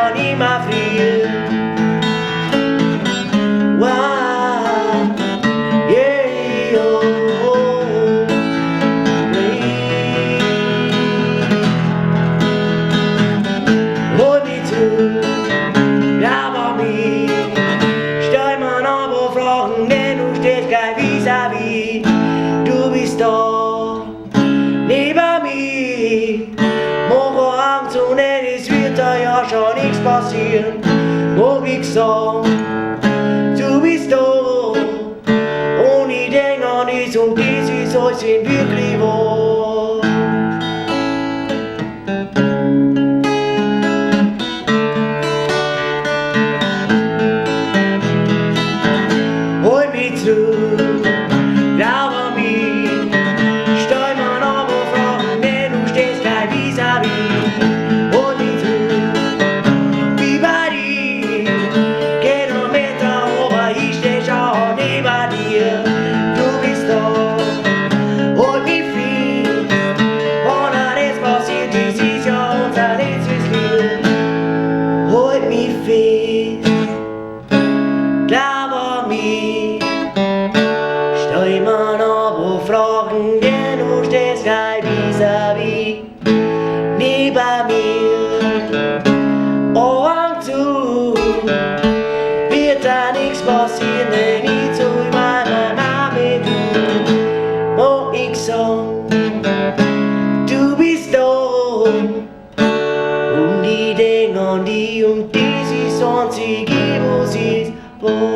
man immer viel. Wow, yeah, oh, hol mich zu, glaub an mich. Stell mir aber Fragen, denn du stehst gleich vis-à-vis. Du bist da, neben mir. Morgen Abend so nett, es wird da ja schon nichts passieren. Wo ich sag, du bist da. Und ich denk an nichts und dies ist alles in wirklich wahr. Hol mich zurück, glaub an mich. Stell mir aber Fragen, denn du stehst gleich vis-à-vis. Hol mich zurück, wie bei dir. Kilometer, aber ich steh schon neben dir. Du bist da, hol mich fest. Und alles passiert, dies ist ja unser letztes Lied. Hol mich fest, glaub an mich. Stell mir aber Fragen, denn du stehst gleich vis-à-vis neben mir. Ohren zu, wird da nichts passieren, denn ich zu meiner Name du. Und ich sag, du bist da. Und ich denk an die und dies ist einzige, was ist wahr.